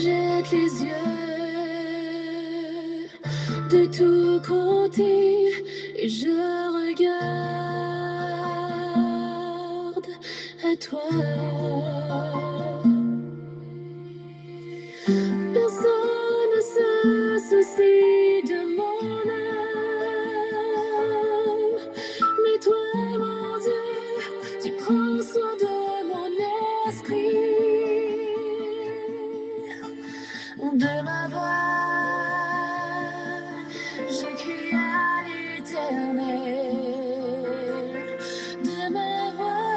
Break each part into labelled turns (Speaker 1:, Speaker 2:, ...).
Speaker 1: jette les yeux de tous côtés et je regarde à toi. Personne ne se soucie de mon âme, mais toi, mon Dieu, tu prends soin de mon esprit, de ma voix. Je crie à l'Éternel, de ma voix.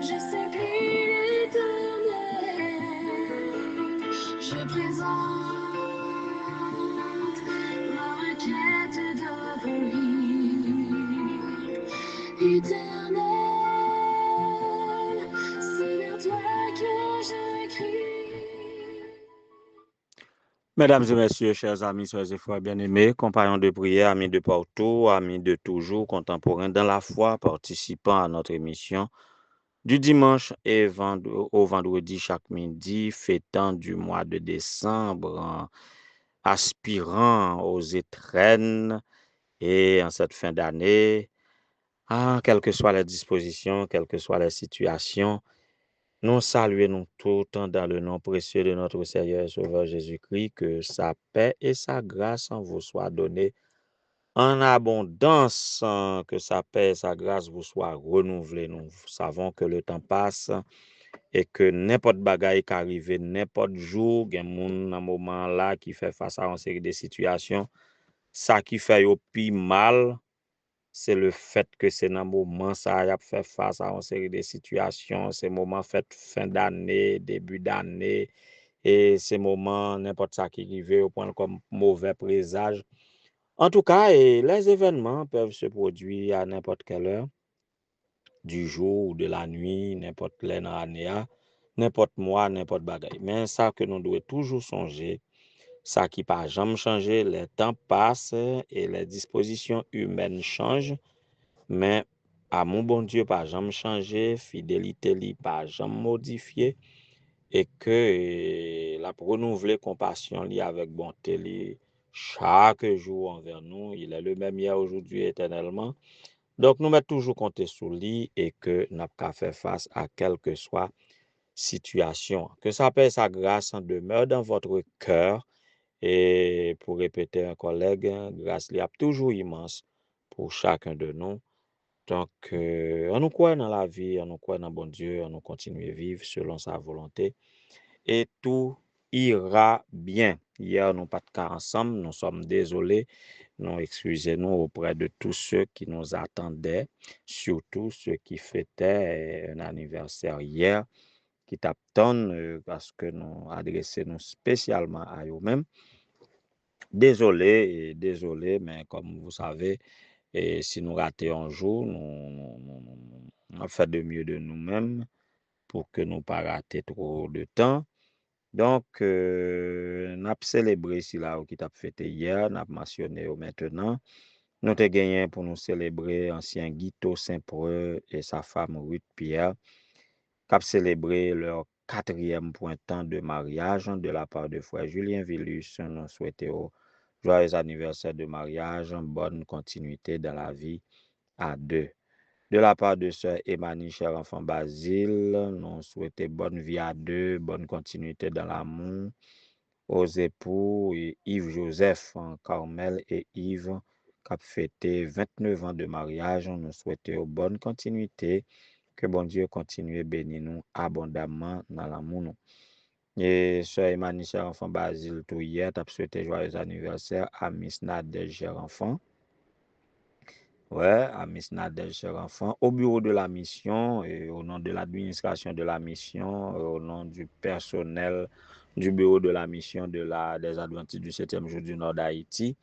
Speaker 1: Je supplie l'Éternel. Je présente ma requête devant lui. Éternel, c'est vers toi que je crie.
Speaker 2: Mesdames et messieurs, chers amis, soeurs et frères bien-aimés, compagnons de prière, amis de partout, amis de toujours, contemporains dans la foi, participants à notre émission du dimanche et au vendredi chaque midi, fêtant du mois de décembre, aspirant aux étrennes et en cette fin d'année, quelles que soient les dispositions, quelles que soient les situations, nous saluons tout dans le nom précieux de notre Seigneur et Sauveur Jésus-Christ, que sa paix et sa grâce en vous soient données en abondance, que sa paix et sa grâce vous soient renouvelées. Nous savons que le temps passe et que n'importe bagaille qui arrive, n'importe jour, il y a un moment là qui fait face à une série de situations, ça qui fait au pire mal, c'est le fait que c'est dans moment ça y a fait face à une série de situations, c'est moment fait fin d'année, début d'année, et ces moments, n'importe ça qui arrive au point comme mauvais présage. En tout cas, les événements peuvent se produire à n'importe quelle heure du jour ou de la nuit, n'importe l'année, n'importe mois, n'importe bagaille. Mais ça que nous devons toujours songer, ça qui pas jamais changer, les temps passent et les dispositions humaines changent, mais amour bon Dieu pas jamais changé, fidélité li pas jamais modifié, et que la renouveler compassion li avec bonté li chaque jour envers nous, il est le même hier, aujourd'hui, éternellement. Donc nous mettons toujours compter sur lui et que nous pas faire face à quelle que soit situation. Que sa paix et sa grâce en demeure dans votre cœur. Et pour répéter un collègue, grâce li a toujours immense pour chacun de nous. Donc, on nous croit dans la vie, on nous croit dans bon Dieu, on nous continue à vivre selon sa volonté et tout ira bien. Hier, nous pas de cas ensemble, nous sommes désolés, nous excusez-nous auprès de tous ceux qui nous attendaient, surtout ceux qui fêtaient un anniversaire hier, qui t'attendent parce que nous adressons nous spécialement à eux-mêmes. Désolé, mais comme vous savez, et si nous ratons un jour, nous fait de mieux de nous-mêmes pour que nous pas rater trop de temps. Donc, nous avons célébré si là qui t'a fêté hier, nous avons mentionné maintenant. Nous avons gagné pour nous célébrer ancien Guito Saint-Preux et sa femme Ruth Pierre, qui ont célébré leur 4e printemps de mariage de la part de frère Julien Villus. Nous souhaitons joyeux anniversaire de mariage, bonne continuité dans la vie à deux. De la part de sœur Emmanuel, cher enfant Basile, nous souhaitons bonne vie à deux, bonne continuité dans l'amour aux époux Yves-Joseph, Carmel et Yves, qui ont fêté 29 ans de mariage. Nous souhaitons bonne continuité, que bon Dieu continue à bénir nous abondamment dans l'amour. Et sœur Emmanuel, cher enfant Basile, tout hier, tu as souhaité joyeux anniversaire à Miss Nadège, cher enfant. Ouais, à Miss Nadège, cher enfant, au bureau de la mission, et au nom de l'administration de la mission, au nom du personnel du bureau de la mission des Adventistes du 7e jour du Nord d'Haïti,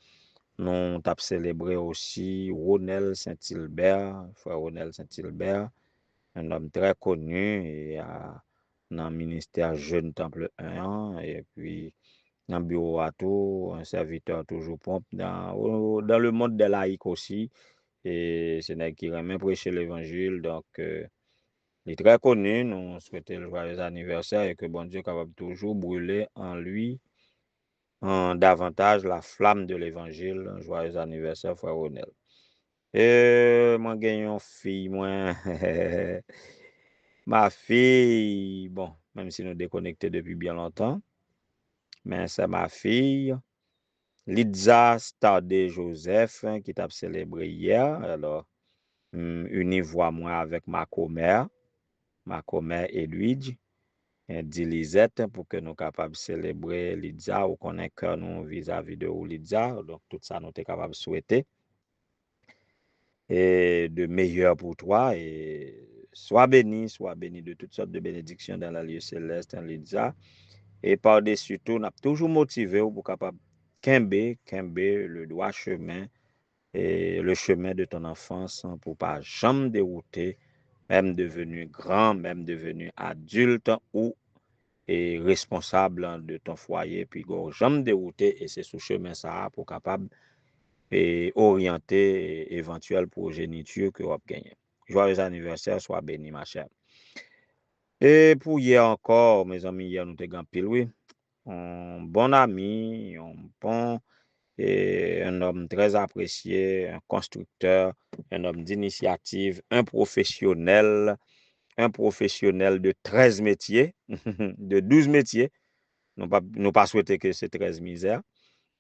Speaker 2: nous avons célébré aussi Ronel Saint-Hilbert, frère Ronel Saint-Hilbert, un homme très connu et dans le ministère Jeune Temple 1, et puis dans le bureau à tout, un serviteur toujours prompt dans le monde des laïcs aussi. Et c'est n'est qui remet prêcher l'évangile. Donc, Il est très connu, nous souhaitons le joyeux anniversaire et que bon Dieu capable toujours brûler en lui davantage la flamme de l'évangile. Joyeux anniversaire, frère Ronel. Et moi, gagne une fille, moi. Ma fille, bon, même si nous déconnectés depuis bien longtemps, mais c'est ma fille, Lidza Stade Joseph, qui t'a célébré hier. Alors, univoi moi avec ma commère et Luigi, et dit Lisette, pour que nous capables de célébrer Lidza, ou qu'on ait que nous vis-à-vis de Lidza. Donc, tout ça, nous sommes capables de souhaiter. Et de meilleur pour toi. Et sois béni de toutes sortes de bénédictions dans la lieu céleste, en Lidza. Et par-dessus tout, on a toujours motivé pour capable quimber le droit chemin et le chemin de ton enfance pour pas jamais dérouter, même devenu grand, même devenu adulte ou et responsable de ton foyer, puis jamais dérouter et c'est ce chemin ça pour capable et orienter éventuelle progéniture que vous avez gagné. Joyeux anniversaire, sois béni, ma chère. Et pour hier encore, mes amis, hier nous avons pile, oui. Un bon ami, un homme très apprécié, un constructeur, un homme d'initiative, un professionnel de 13 métiers, de 12 métiers. Nous pas souhaiter que c'est 13 misères,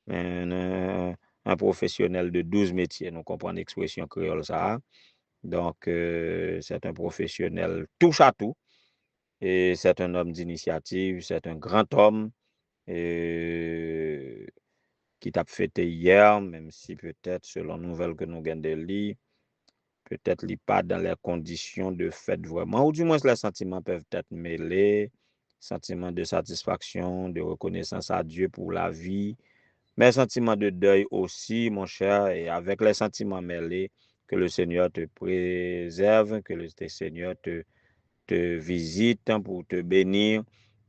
Speaker 2: mais un professionnel de 12 métiers. Nous comprenons l'expression créole ça. Donc, c'est un professionnel touche à tout. Et c'est un homme d'initiative, c'est un grand homme qui t'a fêté hier, même si peut-être, selon nouvelles que nous gagnons de lui, peut-être il pas dans les conditions de fête vraiment, ou du moins les sentiments peuvent être mêlés, sentiments de satisfaction, de reconnaissance à Dieu pour la vie, mais sentiment de deuil aussi, mon cher, et avec les sentiments mêlés, que le Seigneur te préserve, que le Seigneur te visite pour te bénir,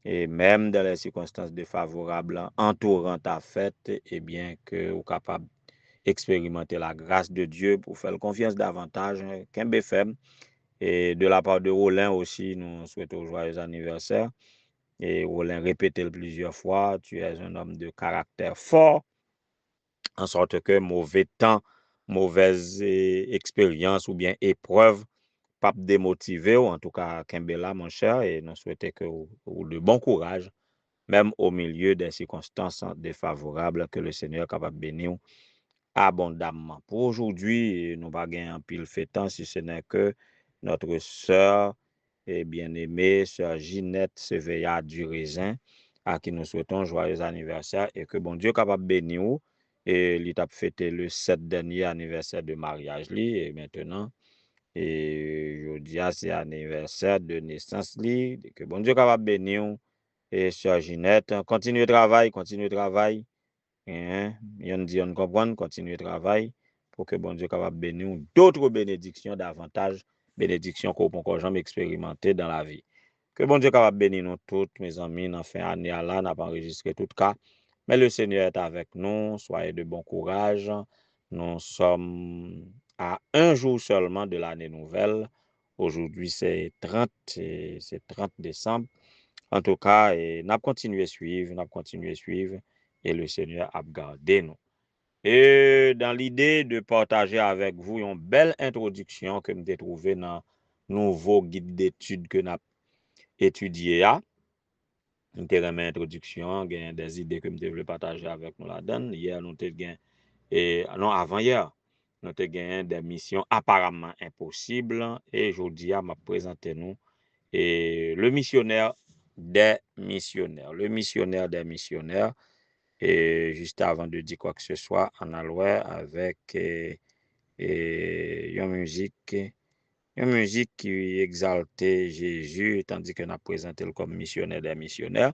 Speaker 2: et même dans les circonstances défavorables entourant ta fête, et bien que vous capable d'expérimenter la grâce de Dieu pour faire confiance davantage qu'un BFM. Et de la part de Rollin aussi, nous souhaitons joyeux anniversaire. Et Rollin répétait plusieurs fois, tu es un homme de caractère fort, en sorte que mauvais temps, mauvaise expérience ou bien épreuve, pas démotiver, ou en tout cas, Kembela, mon cher, et nous souhaitons que vous de bon courage, même au milieu des circonstances défavorables, que le Seigneur est capable de bénir abondamment. Pour aujourd'hui, nous pas gagner un pile fêtant, si ce n'est que notre sœur et bien-aimée, sœur Ginette Seveya du Raisin, à qui nous souhaitons joyeux anniversaire et que bon Dieu capable de bénir nous. Et il a fêté le 7 dernier anniversaire de mariage li, et maintenant, et je dis c'est anniversaire de naissance li, que bon Dieu capable de bénir nous. Et sœur Ginette, continue le travail, continue le travail. On dit, on comprend, continue le travail pour que bon Dieu capable de bénir d'autres bénédictions davantage, bénédictions qu'on peut jamais expérimenter dans la vie. Que bon Dieu capable de bénir nous toutes, mes amis, dans fin année là, n'a pas enregistré tout cas, mais le Seigneur est avec nous, soyez de bon courage. Nous sommes à un jour seulement de l'année nouvelle. Aujourd'hui, c'est 30 décembre. En tout cas, n'a continué à suivre, et le Seigneur a gardé nous. Et dans l'idée de partager avec vous une belle introduction que j'ai trouvée dans le nouveau guide d'études que nous avons étudié. Nous avons une introduction, des idées que je voulais partager avec nous là-dedans. Hier, nous avons non, avant-hier, nous avons des missions apparemment impossibles. Et aujourd'hui, je vais présenter nous et le missionnaire des missionnaires. Le missionnaire des missionnaires. Et juste avant de dire quoi que ce soit, on a loué avec une musique qui exaltait Jésus, tandis qu'on a présenté le comme missionnaire des missionnaires.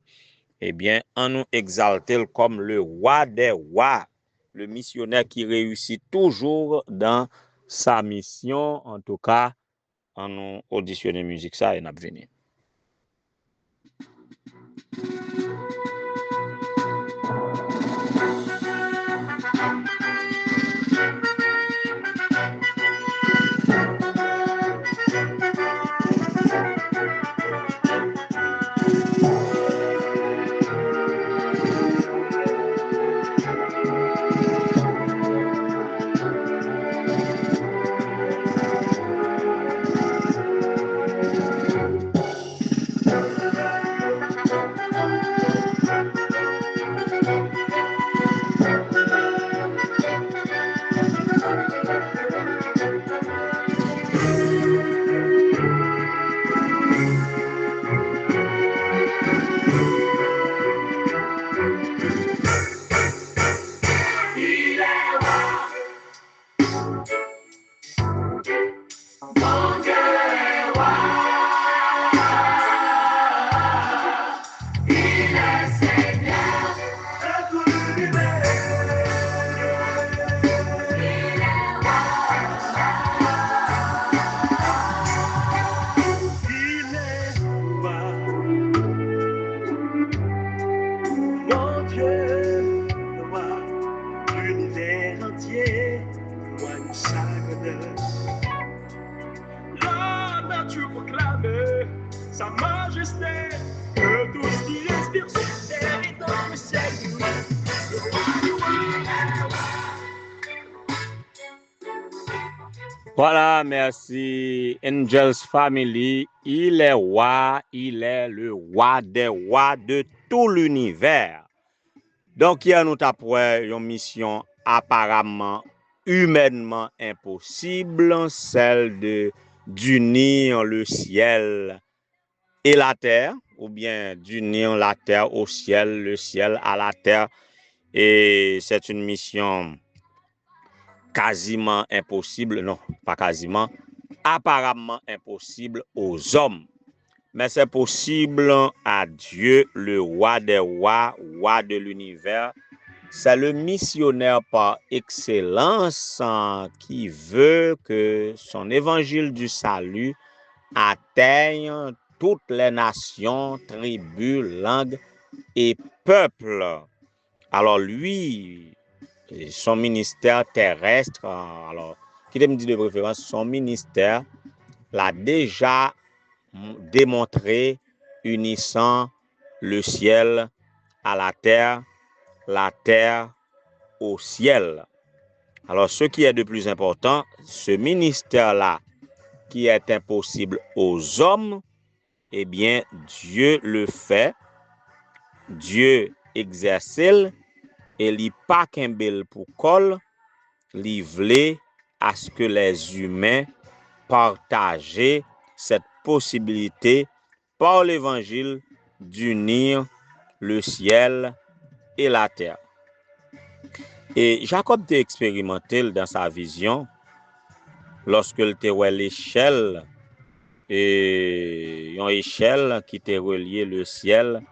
Speaker 2: Eh bien, on nous exaltait comme le roi des rois, le missionnaire qui réussit toujours dans sa mission. En tout cas, on nous auditionné musique ça et on a venu.
Speaker 1: La nature proclamait sa majesté, que tout ce qui respire sur terre et dans le ciel.
Speaker 2: Voilà, merci Angels Family. Il est roi, il est le roi des rois de tout l'univers. Donc, hier, nous avons une mission apparemment humainement impossible, celle d'unir le ciel et la terre, ou bien d'unir la terre au ciel, le ciel à la terre. Et c'est une mission quasiment impossible, non, pas quasiment, apparemment impossible aux hommes. Mais c'est possible à Dieu, le roi des rois, roi de l'univers. C'est le missionnaire par excellence qui veut que son évangile du salut atteigne toutes les nations, tribus, langues et peuples. Alors lui, son ministère terrestre, alors, qui me dit de préférence, son ministère l'a déjà démontré, unissant le ciel à la terre au ciel. Alors, ce qui est de plus important, ce ministère-là, qui est impossible aux hommes, eh bien, Dieu le fait, Dieu exerce, et li pa kembel pour kol, li vle à ce que les humains partagent cette possibilité par l'évangile d'unir le ciel et la terre. Et Jacob t'a expérimenté dans sa vision lorsque il était à l'échelle et une échelle qui était reliée le ciel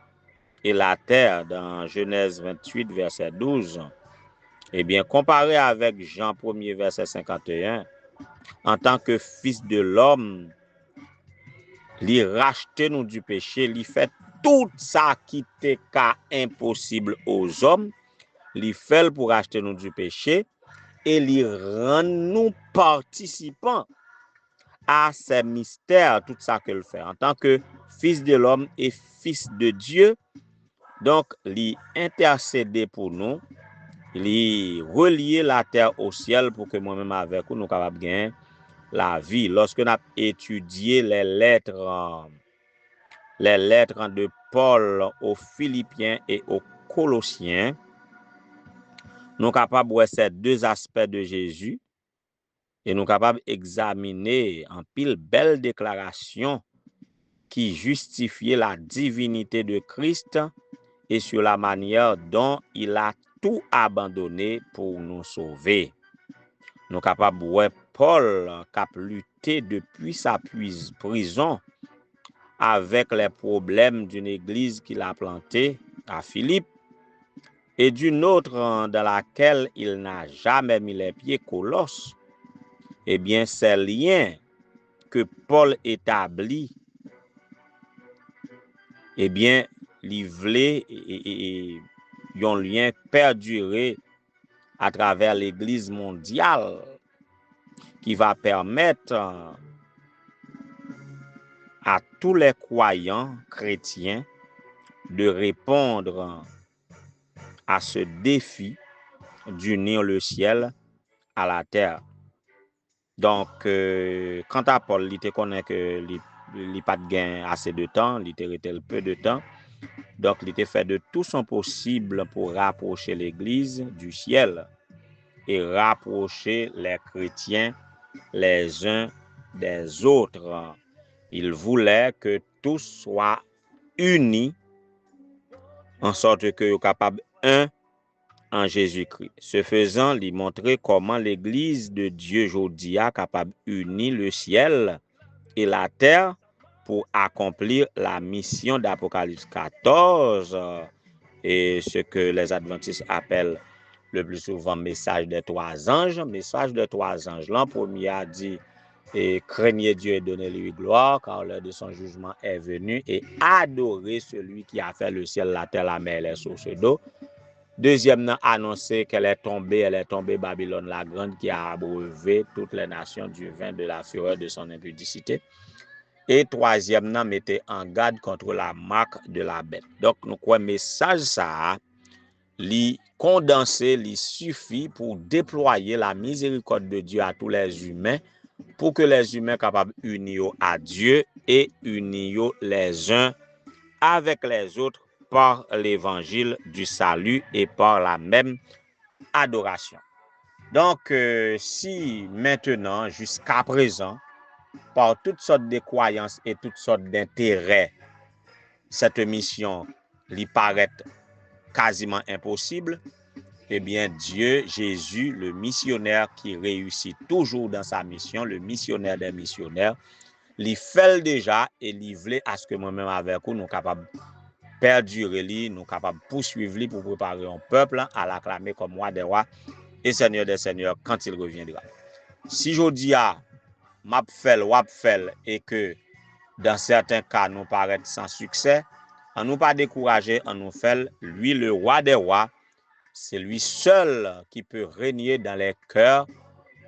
Speaker 2: et la terre dans Genèse 28 verset 12. Eh bien, comparé avec Jean 1er verset 51, en tant que fils de l'homme, il racheté nous du péché, il fait tout ça qui était impossible aux hommes, il fait pour racheter nous du péché et il rend nous participants à ces mystères, tout ça qu'il fait en tant que fils de l'homme et fils de Dieu. Donc, il intercédé pour nous, il relier la terre au ciel pour que moi-même avec vous nous capables de gagner la vie. Lorsque nous avons étudié les lettres de Paul aux Philippiens et aux Colossiens, nous sommes capables de voir ces deux aspects de Jésus et nous sommes capables d'examiner en pile belle déclaration qui justifiait la divinité de Christ et sur la manière dont il a tout abandonné pour nous sauver. Nous sommes capables de voir Paul qui a lutté depuis sa prison avec les problèmes d'une église qu'il a plantée à Philippe et d'une autre dans laquelle il n'a jamais mis les pieds, Colosse. Eh bien, ces liens que Paul établit, eh bien, il voulait un lien perduré à travers l'Église mondiale qui va permettre à tous les croyants chrétiens de répondre à ce défi d'unir le ciel à la terre. Donc, quant à Paul, il te connaît que il n'a pas de gain assez de temps, il te peu de temps. Donc, il était fait de tout son possible pour rapprocher l'Église du ciel et rapprocher les chrétiens les uns des autres. Il voulait que tous soient unis en sorte que soient capables un en Jésus-Christ. Ce faisant, il montrait comment l'Église de Dieu aujourd'hui est capable d'unir le ciel et la terre pour accomplir la mission d'Apocalypse 14 et ce que les adventistes appellent le plus souvent message des trois anges. Message des trois anges. L'an premier a dit et craignez Dieu et donnez-lui gloire car l'heure de son jugement est venue et adorez celui qui a fait le ciel, la terre, la mer et les sources d'eau. Deuxièmement, annoncer qu'elle est tombée Babylone la Grande qui a abreuvé toutes les nations du vin de la fureur de son impudicité. Et troisièmement, mettez en garde contre la marque de la bête. Donc, nous croyons message ça, li condensé, li suffit pour déployer la miséricorde de Dieu à tous les humains, pour que les humains capables unir à Dieu et unir les uns avec les autres par l'évangile du salut et par la même adoration. Donc, si maintenant, jusqu'à présent, par toutes sortes de croyances et toutes sortes d'intérêts, cette mission lui paraît quasiment impossible, eh bien Dieu, Jésus, le missionnaire qui réussit toujours dans sa mission, le missionnaire des missionnaires, lui fait déjà et lui voulait à ce que moi-même avec vous, nous capables perdurer lui, nous capables poursuivre lui pour préparer un peuple à l'acclamer comme roi des rois et seigneur des seigneurs quand il reviendra. Si je dis à m'a fait wap fait et que dans certains cas nous paraît sans succès, on nous pas décourager, on nous fait lui le roi des rois, c'est lui seul qui peut régner dans les cœurs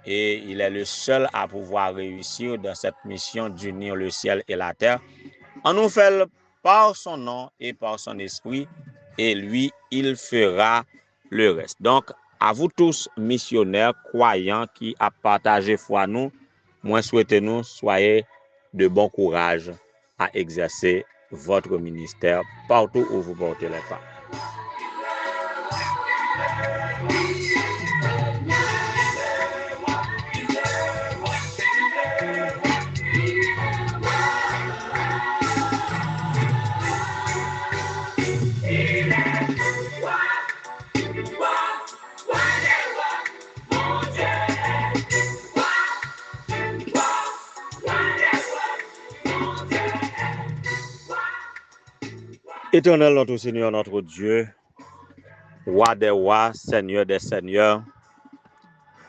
Speaker 2: et il est le seul à pouvoir réussir dans cette mission d'unir le ciel et la terre. On nous fait par son nom et par son esprit et lui, il fera le reste. Donc, à vous tous, missionnaires, croyants qui a partagé foi nous, moi souhaitez-nous, soyez de bon courage à exercer votre ministère partout où vous portez les pas. Éternel notre Seigneur, notre Dieu, roi des rois, seigneur des seigneurs,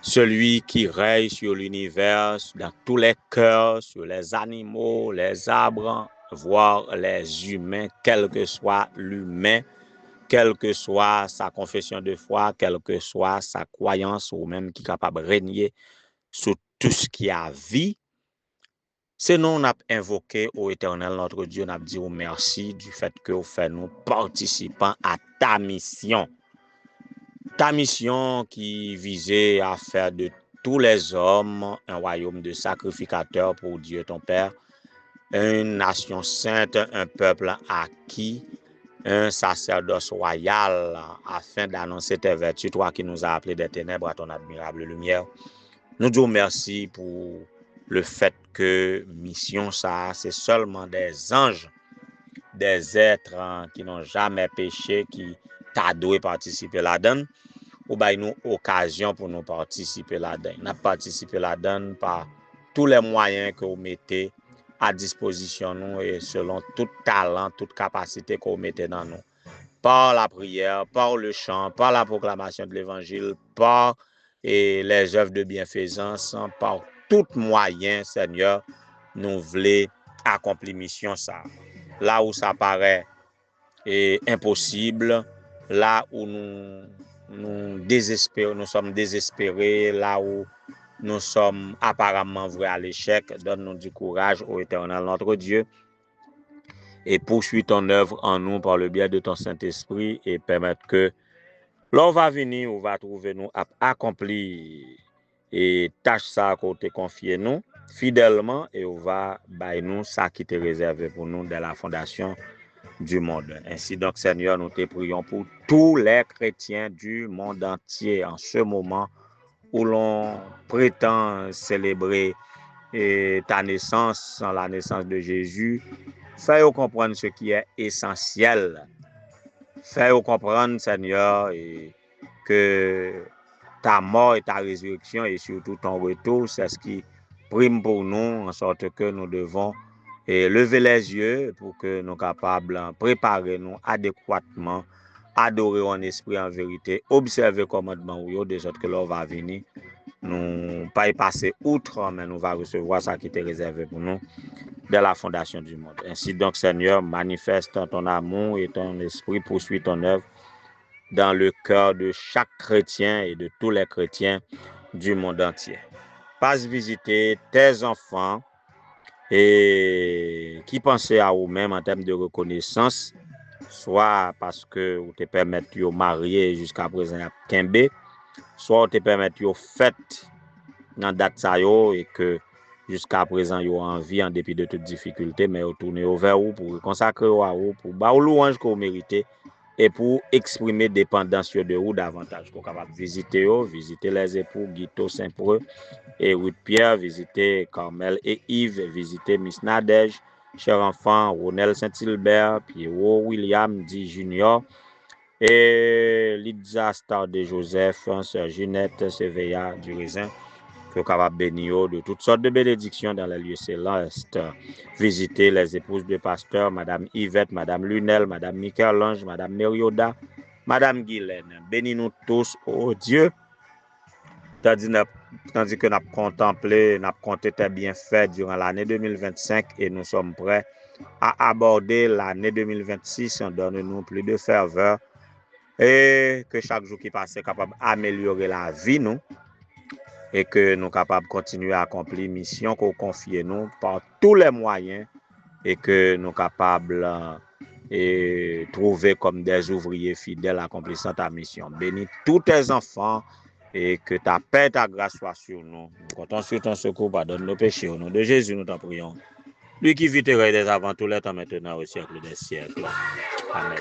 Speaker 2: celui qui règne sur l'univers, dans tous les cœurs, sur les animaux, les arbres, voire les humains, quel que soit l'humain, quelle que soit sa confession de foi, quelle que soit sa croyance, ou même qui est capable de régner sur tout ce qui a vie. C'est nous, on a invoqué au Éternel, notre Dieu, on a dit merci du fait que vous faites nous participants à ta mission. Ta mission qui visait à faire de tous les hommes un royaume de sacrificateurs pour Dieu ton Père, une nation sainte, un peuple acquis, un sacerdoce royal afin d'annoncer tes vertus, toi qui nous as appelés des ténèbres à ton admirable lumière. Nous disons merci pour le fait que mission ça, c'est seulement des anges, des êtres qui n'ont jamais péché, qui t'adouent participer là-dedans, ou bien nous occasion pour nous participer là-dedans. Nous avons participé là-dedans par tous les moyens que vous mettez à disposition nous et selon tout talent, toute capacité que vous mettez dans nous. Par la prière, par le chant, par la proclamation de l'évangile, par les œuvres de bienfaisance, par tout moyen, Seigneur, nous voulons accomplir mission ça. Là où ça paraît impossible, là où nous sommes désespérés, là où nous sommes apparemment voués à l'échec, donne-nous du courage au Éternel notre Dieu et poursuis ton œuvre en nous par le biais de ton Saint-Esprit et permettre que l'on va venir, on va trouver nous à accomplir et tâche ça qu'on te confie nous fidèlement et on va bailler nous ça qui t'est réservé pour nous dès la fondation du monde. Ainsi donc, Seigneur, nous te prions pour tous les chrétiens du monde entier en ce moment où l'on prétend célébrer ta naissance, la naissance de Jésus. Fais-nous comprendre ce qui est essentiel. Fais-nous comprendre, Seigneur, que ta mort et ta résurrection et surtout ton retour, c'est ce qui prime pour nous, en sorte que nous devons lever les yeux pour que nous soyons capables de préparer nous adéquatement, adorer en esprit, en vérité, observer le commandement des autres que l'on va venir. Nous pas y passer outre, mais nous va recevoir ça qui est réservé pour nous dès la fondation du monde. Ainsi donc, Seigneur, manifeste ton amour et ton esprit, poursuit ton œuvre dans le cœur de chaque chrétien et de tous les chrétiens du monde entier. Passe visiter tes enfants et qui pensaient à eux-mêmes en termes de reconnaissance, soit parce que vous te permettez de marier jusqu'à présent à Kembe, soit vous te permettez de fête dans date ça yo et que jusqu'à présent yo envie en dépit de toutes difficultés mais vous tournez vers vous pour consacrer à vous pour ba louange que vous méritez et pour exprimer dépendance de vous davantage pour capable visiter les époux Guito Saint-Preux et Ruth Pierre, visiter Carmel et Yves, visiter Miss Nadège, cher enfant Ronel Saint-Hilbert, Pierrot William D. Junior et Lidza Star de Joseph, sœur Ginette Seveya du Raisin, que capable bénir de toutes sortes de bénédictions dans les lieux célestes. Visiter les épouses de pasteur, Madame Yvette, Madame Lunel, Madame Michel-Ange, Madame Merioda, Madame Guylaine. Bénis-nous tous, oh Dieu. Tandis que nous avons contemplé, nous avons compté tes bienfaits durant l'année 2025 et nous sommes prêts à aborder l'année 2026. Donne-nous plus de ferveur et que chaque jour qui passe est capable d'améliorer la vie nous et que nous sommes capables de continuer à accomplir la mission qu'on confie nous par tous les moyens et que nous sommes capables de trouver comme des ouvriers fidèles accomplissant ta mission. Bénis tous tes enfants et que ta paix et ta grâce soient sur nous. Nous comptons sur ton secours, pardonne nos péchés. Au nom de Jésus, nous t'en prions. Lui qui vit et règne des avant tous les temps, maintenant au siècle des siècles. Amen.